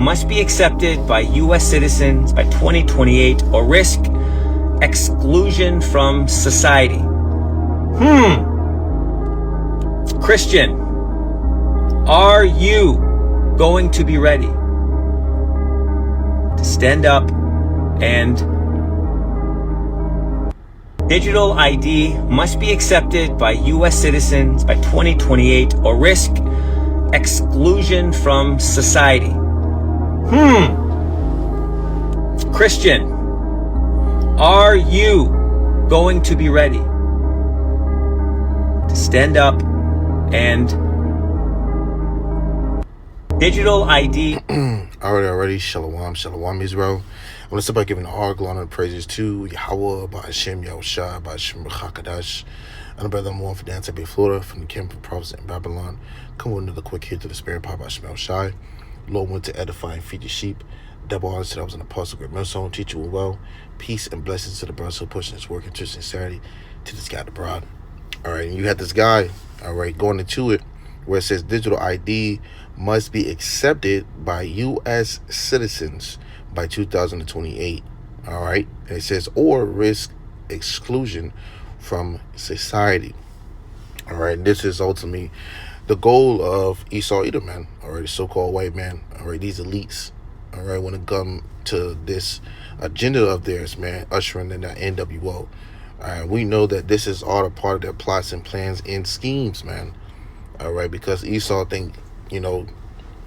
must be accepted by U.S. citizens by 2028 or risk exclusion from society. Christian, are you going to be ready to stand up and digital ID must be accepted by U.S. citizens by 2028 or risk exclusion from society? Christian, are you going to be ready to stand up and digital ID? Already, Shalom, Israel. I want to start by giving all glory and praises to YAHAWAH, BAHASHAM, YAHWASHI, BAHASHAM, QADASH. And the brother I'm on for Dance Bay, Florida, from the camp of prophets in Babylon. Come with another quick hit to the spirit power by YAHWASHI. Lord went to edify and feed your sheep. Double honors to that was an apostle, great millstone, teacher will well. Peace and blessings to the brothers who pushing his work into sincerity to this guy abroad. All right, and you had this guy, all right, going into it where it says digital ID must be accepted by U.S. citizens by 2028. All right, and it says or risk exclusion from society. All right, this is ultimately the goal of Esau Edom, man. All right, the so-called white man. All right, these elites. All right, when it comes to this agenda of theirs, man, ushering in that NWO. We know that this is all a part of their plots and plans and schemes, man. All right, because Esau think, he's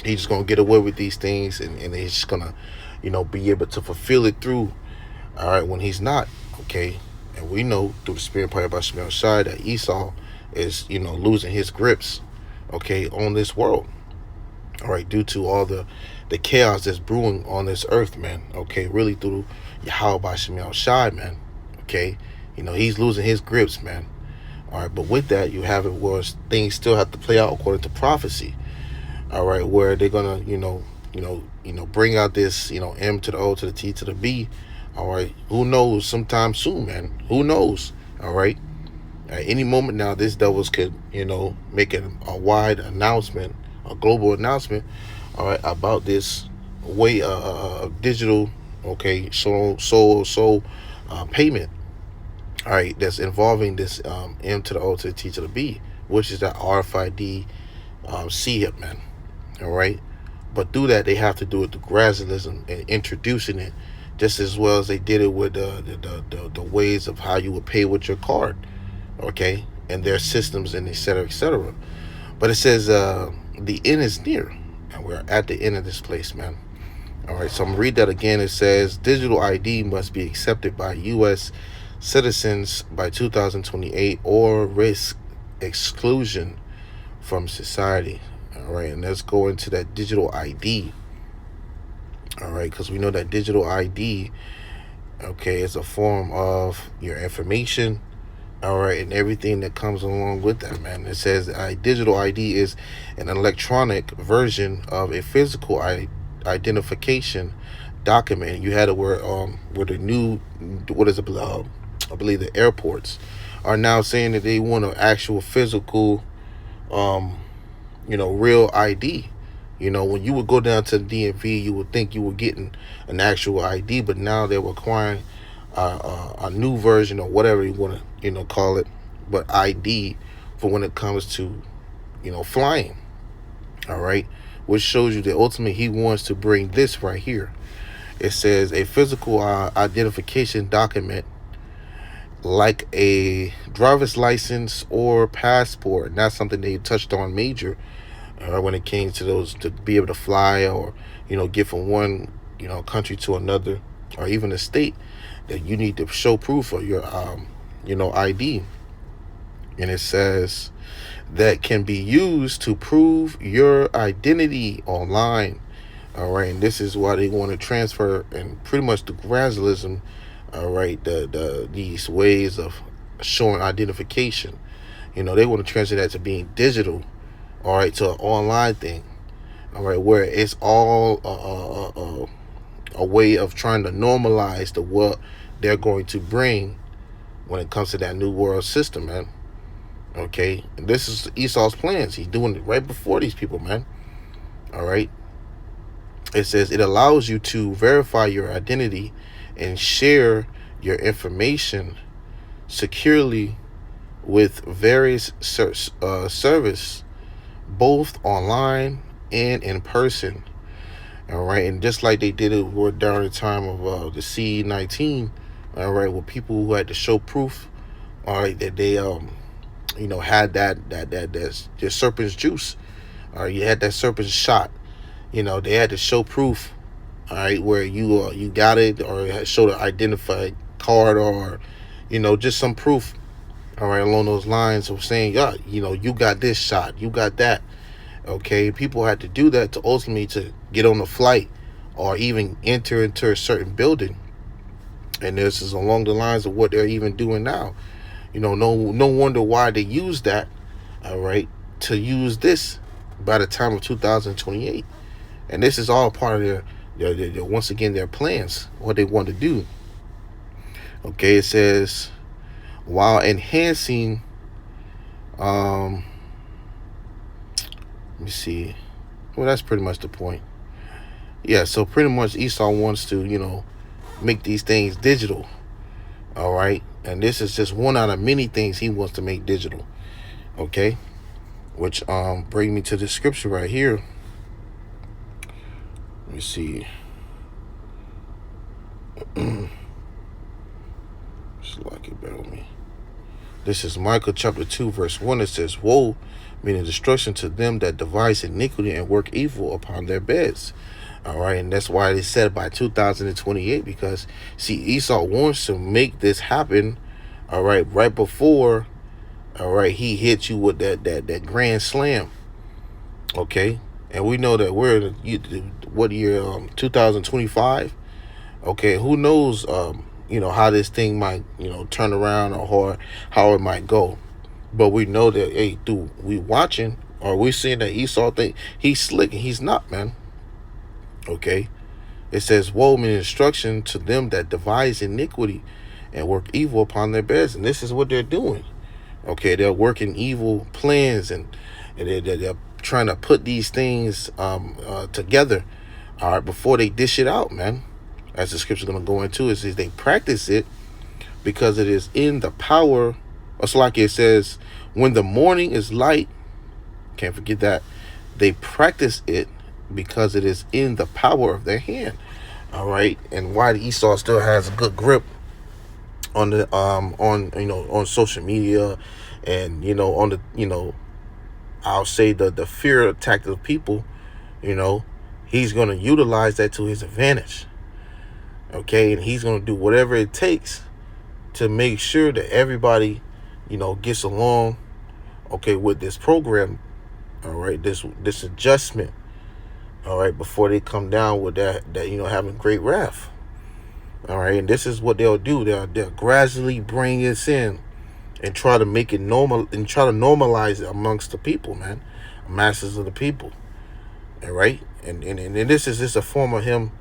just gonna get away with these things, and he's just gonna, be able to fulfill it through. All right, when he's not, okay. And we know through the spirit power by Shai that Esau is, losing his grips, okay, on this world. All right, due to all the chaos that's brewing on this earth, man. Okay, really through Yahawah by Shai, man. Okay, he's losing his grips, man. All right, but with that, you have it where things still have to play out according to prophecy. All right, where they're gonna, bring out this, M to the O to the T to the B. All right, who knows? Sometime soon, man. Who knows? All right, at any moment now, this devils could, make a wide announcement, a global announcement, all right, about this way of digital, okay, so payment. All right, that's involving this M to the O to the T to the B, which is that RFID CHIP, man. All right, but through that they have to do it through gradualism and introducing it, just as well as they did it with the ways of how you would pay with your card, okay, and their systems and et cetera. But it says the end is near, and we're at the end of this place, man. All right, so I'm gonna read that again. It says digital ID must be accepted by U.S. citizens by 2028 or risk exclusion from society. All right, and let's go into that digital ID. All right, because we know that digital ID, okay, is a form of your information. All right, and everything that comes along with that, man. It says digital ID is an electronic version of a physical identification document. You had it where the new, I believe the airports are now saying that they want an actual physical, real ID. When you would go down to the DMV, you would think you were getting an actual ID, but now they're requiring a new version or whatever you want to, call it, but ID for when it comes to, flying. All right, which shows you that ultimately he wants to bring this right here. It says a physical identification document like a driver's license or passport. And that's something they touched on major when it came to those, to be able to fly or, get from one, country to another, or even a state, that you need to show proof of your, ID. And it says that can be used to prove your identity online. All right, and this is why they want to transfer and pretty much the gradualism. All right, these ways of showing identification. They want to transfer that to being digital. All right, to an online thing. All right, where it's all a way of trying to normalize what they're going to bring when it comes to that new world system, man. Okay, and this is Esau's plans. He's doing it right before these people, man. All right. It says it allows you to verify your identity and share your information securely with various service, both online and in person. All right, and just like they did it during the time of the C-19, all right, with people who had to show proof, all right, that they had that serpent's juice, all right, you had that serpent's shot, they had to show proof, all right, where you got it, or showed an identified card, or just some proof, all right, along those lines of saying, yeah, you got this shot, you got that. Okay, people had to do that to ultimately to get on the flight or even enter into a certain building. And this is along the lines of what they're even doing now. No wonder why they use that, all right, to use this by the time of 2028. And this is all part of their once again, their plans, what they want to do. Okay, it says, while enhancing, let me see. Well, that's pretty much the point. Yeah, so pretty much Esau wants to, make these things digital. All right. And this is just one out of many things he wants to make digital. Okay. Which bring me to the scripture right here. Let me see. Just like it, bear with me. This is Micah chapter 2, verse 1. It says, woe, meaning destruction to them that devise iniquity and work evil upon their beds. All right, and that's why they said by 2028, because see, Esau wants to make this happen, all right before, all right, he hits you with that grand slam. Okay, and we know that we're in what year, 2025. Okay, who knows, how this thing might, turn around, or how it might go. But we know that, hey, dude, we watching, or we seeing that Esau think he's slick, and he's not, man. Okay, it says, woe, meaning destruction to them that devise iniquity and work evil upon their beds. And this is what they're doing. Okay, they're working evil plans, and they're trying to put these things together, all right, before they dish it out, man. As the scripture is going to go into, it says they practice it because it is in the power. It's like it says, when the morning is light, can't forget that, they practice it because it is in the power of their hand. All right, and why Esau still has a good grip on the on social media, and on the I'll say the fear attack of people, he's going to utilize that to his advantage. Okay, and he's going to do whatever it takes to make sure that everybody gets along, okay, with this program, all right, this adjustment, all right, before they come down with that having great wrath. All right, and this is what they'll do. They'll gradually bring this in and try to make it normal, and try to normalize it amongst the people, man, masses of the people. All right, and this is just a form of him,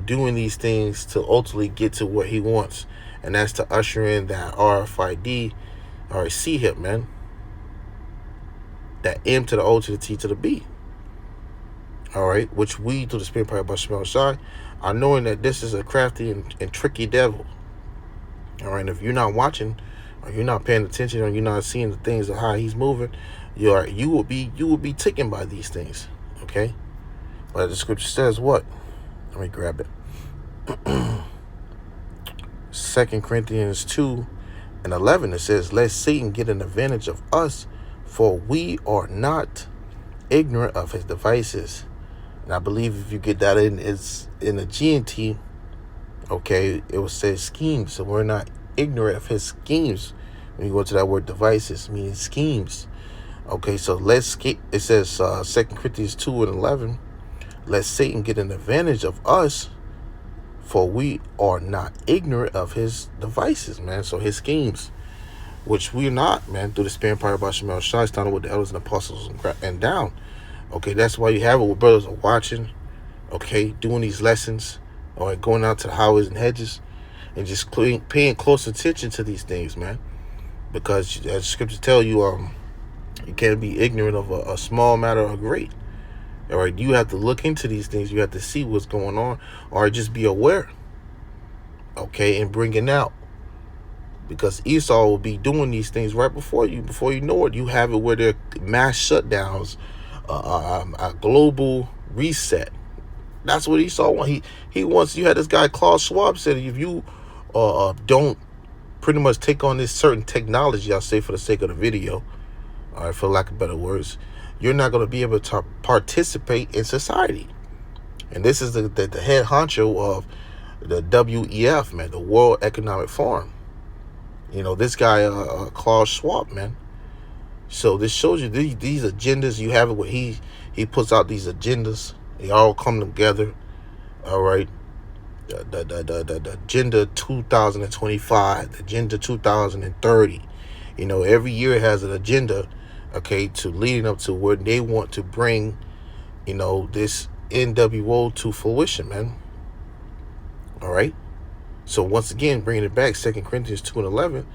doing these things to ultimately get to what he wants, and that's to usher in that RFID, or CHIP, man, that M to the O to the T to the B. All right, which we, through the Spirit power by YAHAWASHI, are knowing that this is a crafty and tricky devil. All right, and if you're not watching, or you're not paying attention, or you're not seeing the things of how he's moving, you will be taken by these things. Okay, but the scripture says what? Let me grab it. 2 Corinthians 2:11. It says, "Let Satan get an advantage of us, for we are not ignorant of his devices." And I believe if you get that it's in the GNT, okay, it will say schemes. So we're not ignorant of his schemes. When you go to that word devices, meaning schemes. Okay, so it says 2 Corinthians 2:11, "Let Satan get an advantage of us, for we are not ignorant of his devices," man. So his schemes, which we're not, man, through the Spirit power by YAHAWASHI, standing with the elders and apostles and down. Okay, that's why you have it where brothers are watching, okay, doing these lessons, or going out to the highways and hedges, and just paying close attention to these things, man. Because as scriptures tell you, you can't be ignorant of a small matter or great. All right, you have to look into these things. You have to see what's going on, or just be aware, okay, and bring it out. Because Esau will be doing these things right before you. Before you know it, you have it where there are mass shutdowns, a global reset. That's what Esau wants. He wants. You had this guy Klaus Schwab said, if you don't pretty much take on this certain technology, I'll say for the sake of the video, all right, for lack of better words, you're not going to be able to participate in society. And this is the head honcho of the WEF, man, the World Economic Forum. You know, this guy, Klaus Schwab, man. So this shows you these agendas. You have it where he puts out these agendas. They all come together. All right. The Agenda 2025, the Agenda 2030. You know, every year it has an agenda, okay, to leading up to where they want to bring, you know, this NWO to fruition, man. All right. So once again, bringing it back, 2 Corinthians 2:11,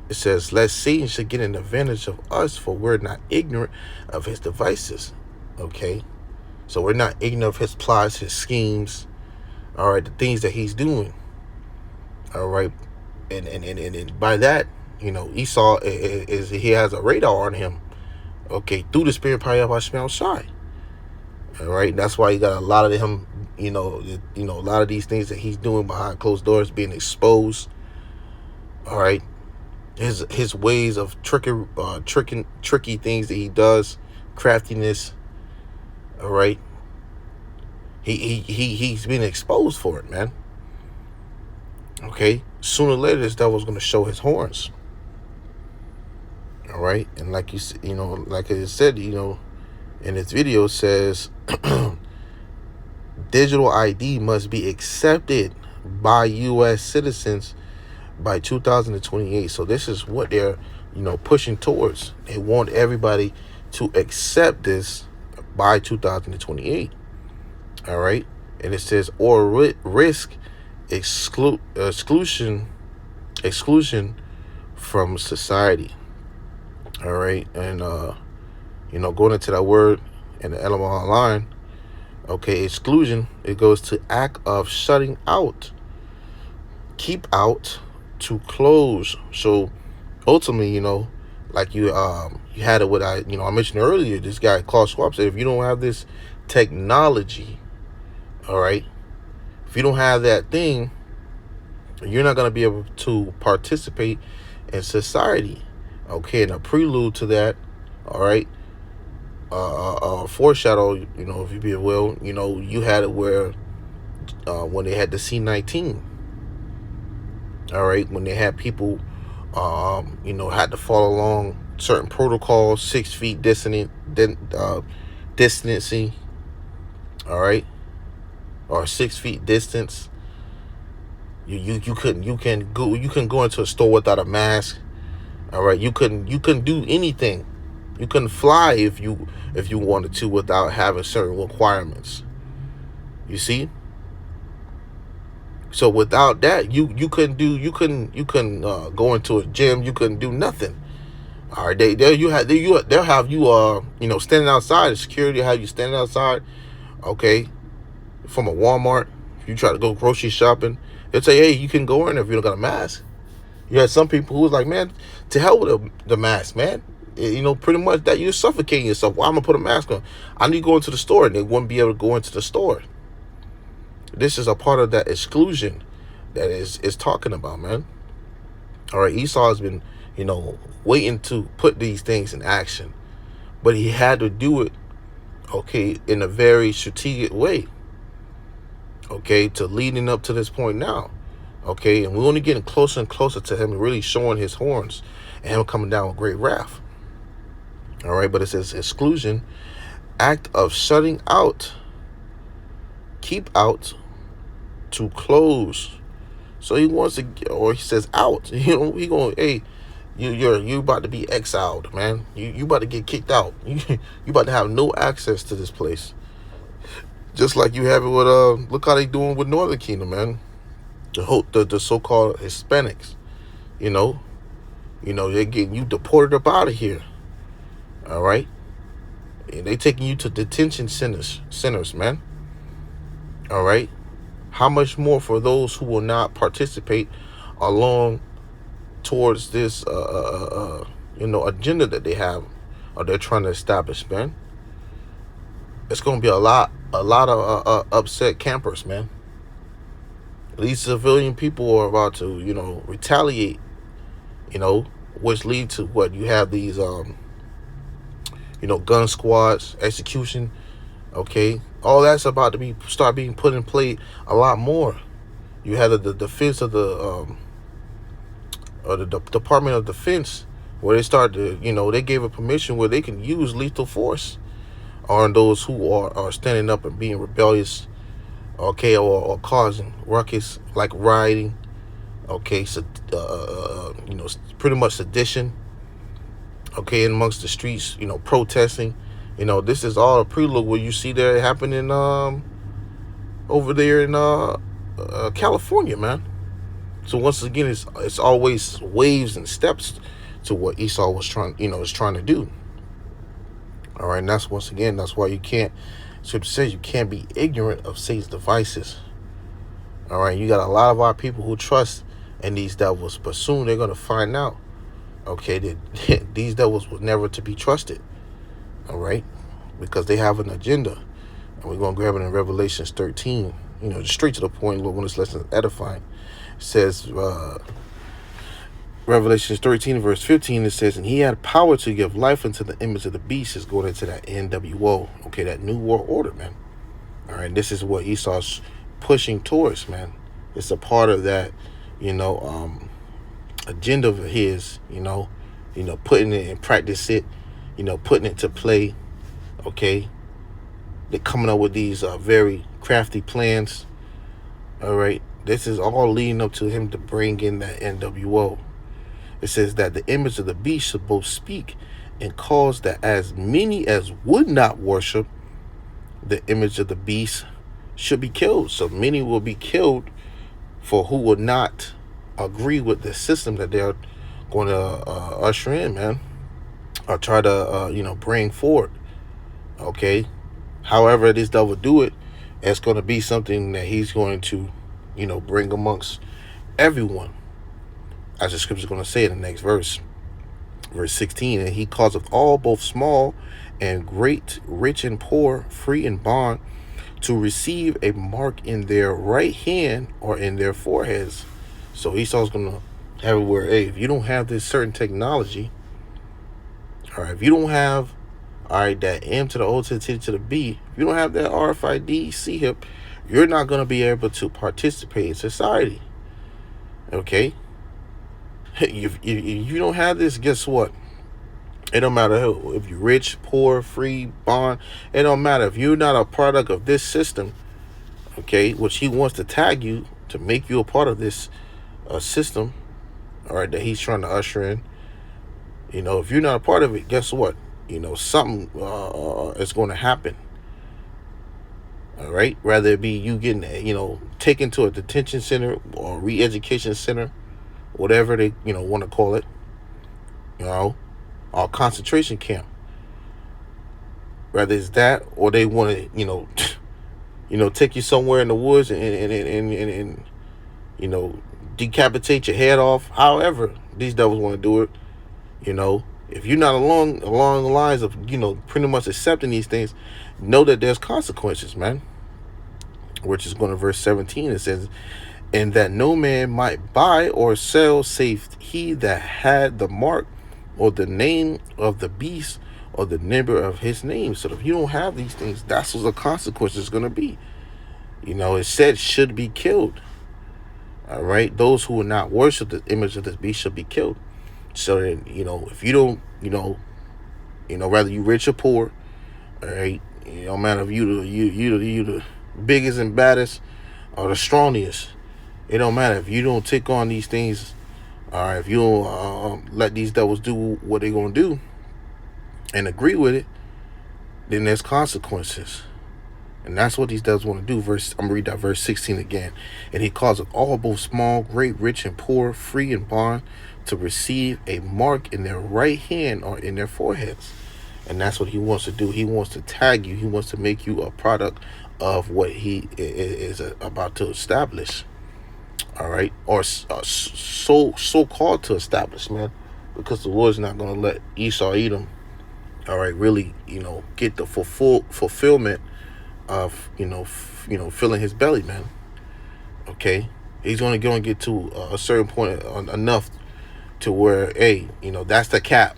it says, lest Satan should get an advantage of us, for we're not ignorant of his devices. Okay. So we're not ignorant of his plots, his schemes, all right, the things that he's doing. All right. And by that, you know, Esau is he has a radar on him. Okay, through the spirit power of YAHAWASHI. All right, that's why you got a lot of him, you know, a lot of these things that he's doing behind closed doors being exposed. All right, his ways of tricky things that he does, craftiness. All right, he's been exposed for it, man. Okay, sooner or later this devil's going to show his horns. All right, and like you know, like I said, you know, in this video it says digital ID must be accepted by U.S. citizens by 2028. So this is what they're, you know, pushing towards. They want everybody to accept this by 2028. All right, and it says or risk exclusion from society. All right, and you know, going into that word in the element online, okay, exclusion, it goes to act of shutting out, keep out, to close. So ultimately, you know, like you had it with I mentioned earlier, this guy Klaus Schwab said, if you don't have this technology, all right, if you don't have that thing, you're not going to be able to participate in society. Okay, and a prelude to that, all right, foreshadow, you know, if you be well, you know, you had it where when they had the C-19, all right, when they had people, you know, had to follow along certain protocols, 6 feet distancing, all right, or 6 feet distance. You couldn't go into a store without a mask. All right, you couldn't do anything. You couldn't fly if you wanted to without having certain requirements. You see? So without that, you couldn't go into a gym. You couldn't do nothing. All right, they'll have you you know, standing outside. The security will have you standing outside. Okay, from a Walmart. If you try to go grocery shopping, they'll say, hey, you can go in if you don't got a mask. You had some people who was like, man, to hell with the mask, man. You know, pretty much that you're suffocating yourself. Why am I going to put a mask on? I need to go into the store, and they wouldn't be able to go into the store. This is a part of that exclusion that is talking about, man. All right, Esau has been, you know, waiting to put these things in action, but he had to do it, okay, in a very strategic way, okay, to leading up to this point now. Okay, and we're only getting closer and closer to him really showing his horns and him coming down with great wrath. All right, but it says exclusion, act of shutting out, keep out, to close. So he wants to, or he says out. You know, he going, hey, you about to be exiled, man. You about to get kicked out. You about to have no access to this place. Just like you have it with look how they doing with Northern Kingdom, man. The so-called Hispanics, you know, they're getting you deported up out of here. All right, They taking you to detention centers, man. All right. How much more for those who will not participate along towards this, agenda that they have or they're trying to establish, man? It's going to be a lot of upset campers, man. These civilian people are about to, retaliate, which lead to what you have these, gun squads, execution. Okay, all that's about to start being put in play a lot more. You had the defense of the Department of Defense, where they started to, they gave a permission where they can use lethal force on those who are standing up and being rebellious, okay, or causing ruckus, like rioting, okay, so pretty much sedition, okay, amongst the streets, protesting. This is all a prelude where you see that happening over there in California, man. So once again, it's always waves and steps to what Esau was trying to do. All right, and that's why you can't. Scripture says you can't be ignorant of Satan's devices. All right, you got a lot of our people who trust in these devils, but soon they're gonna find out, okay, that these devils were never to be trusted. All right, because they have an agenda, and we're gonna grab it in Revelations 13. Just straight to the point. Lord, when this lesson is edifying, it says, Revelations 13 verse 15. It says, and he had power to give life unto the image of the beast. Is going into that NWO, okay, that new world order, man. All right, this is what Esau's pushing towards, man. It's a part of that, agenda of his, putting it and practice it, putting it to play, okay. They're coming up with these very crafty plans, all right. This is all leading up to him to bring in that NWO. It says that the image of the beast should both speak and cause that as many as would not worship the image of the beast should be killed. So many will be killed for who would not agree with the system that they're going to usher in, man, or try to bring forward. Okay, however this devil do it, it's going to be something that he's going to bring amongst everyone, as the scripture is going to say in the next verse 16. And he causeth all, both small and great, rich and poor, free and bond, to receive a mark in their right hand or in their foreheads. So Esau's going to have it where, hey, if you don't have this certain technology, all right, if you don't have, all right, that M to the O to the T to the B, if you don't have that RFID C-HIP, you're not going to be able to participate in society. Okay? If you don't have this, guess what? It don't matter who. If you're rich, poor, free, bond, it don't matter. If you're not a product of this system, okay, which he wants to tag you to make you a part of this system, all right, that he's trying to usher in, if you're not a part of it, guess what? Something is going to happen. All right, rather it be you getting, taken to a detention center or re-education center, whatever they, want to call it, or concentration camp. Rather it's that, or they want to, take you somewhere in the woods and decapitate your head off. However these devils want to do it, if you're not along the lines of, pretty much accepting these things, know that there's consequences, man. Which is going to verse 17. It says, and that no man might buy or sell save he that had the mark or the name of the beast or the number of his name. So if you don't have these things, that's what the consequence is going to be. It said should be killed. All right. Those who will not worship the image of the beast should be killed. So that, if you don't, whether you rich or poor, all right, it don't matter if you the biggest and baddest or the strongest. It don't matter if you don't take on these things. All right, if you don't let these devils do what they're gonna do and agree with it, then there's consequences. And that's what these devils want to do. I'm gonna read that verse 16 again. And he causeth all, both small, great, rich, and poor, free and bond, to receive a mark in their right hand or in their foreheads. And that's what he wants to do. He wants to tag you. He wants to make you a product of what he is about to establish. All right, or so called to establish, man, because the Lord's not going to let Esau Edom, all right, really, get the fulfillment of filling his belly, man. Okay, he's only going to get to a certain point enough to where, hey, that's the cap.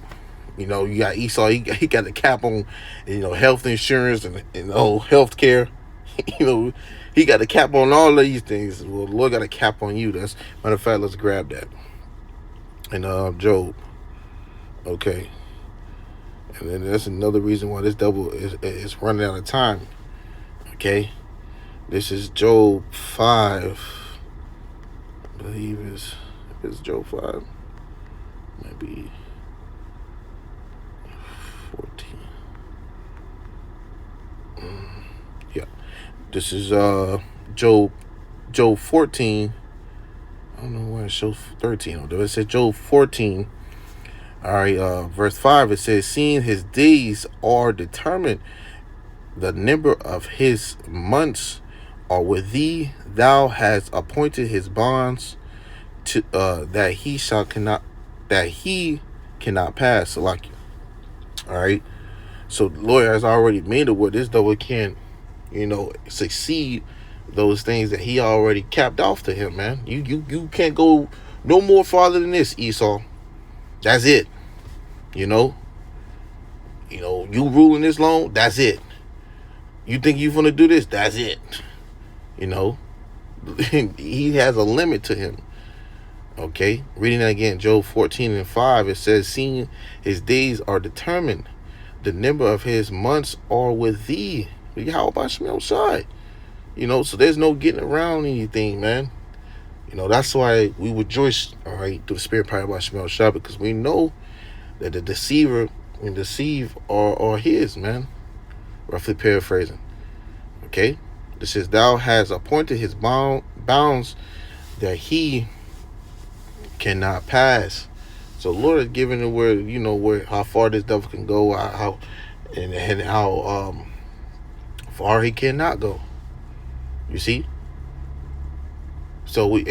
You got Esau, he got the cap on, health insurance and health care. He got a cap on all of these things. Well, the Lord got a cap on you. That's, matter of fact, let's grab that. And Job. Okay. And then that's another reason why this devil is running out of time. Okay. This is Job 5. I believe it's Job 5. Maybe 14. Yeah. This is Job 14. I don't know why it shows 13. It says Job 14. All right, verse 5, it says, seeing his days are determined, the number of his months are with thee. Thou hast appointed his bonds to that he cannot pass. So like, all right. So the Lord has already made it where this devil can, succeed those things that he already capped off to him, man. You can't go no more farther than this, Esau. That's it. You ruling this long, that's it. You think you're gonna do this, that's it. He has a limit to him. Okay, reading that again, Job 14 and 5, it says, seeing his days are determined, the number of his months are with thee. YAHAWASHI. So there's no getting around anything, man. That's why we rejoice, all right, through the spirit power by YAHAWASHI, because we know that the deceiver and deceive are his, man. Roughly paraphrasing. Okay? This says, thou hast appointed his bounds that he cannot pass. So the Lord has given it where how far this devil can go, how far he cannot go. You see? So we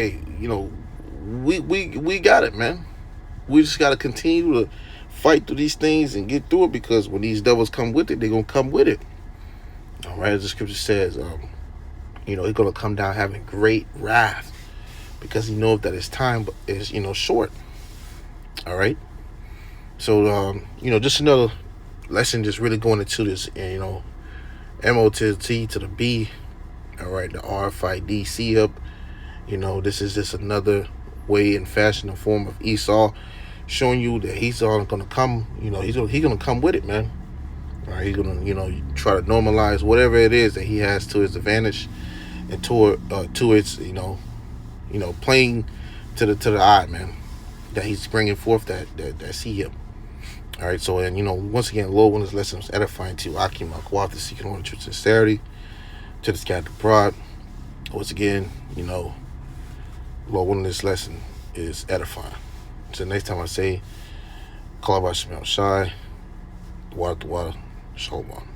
got it, man. We just gotta continue to fight through these things and get through it, because when these devils come with it, they're gonna come with it. All right, as the scripture says, he's gonna come down having great wrath, because he knows that his time is short. All right. So just another lesson, just really going into this, M-O to the T to the B. All right, the RFID C up. This is just another way and fashion and form of Esau, showing you that he's gonna come. He's gonna come with it, man. All right, he's gonna try to normalize whatever it is that he has to his advantage, and to its playing to the eye, man, that he's bringing forth that see him. All right, so and once again, Lord, when this lesson was edifying to Akim Akwaf, seeking order to sincerity, to the scattered abroad. Once again, Lord, when this lesson is edifying. So next time I say, call about Shemel Shai, water, Shalom.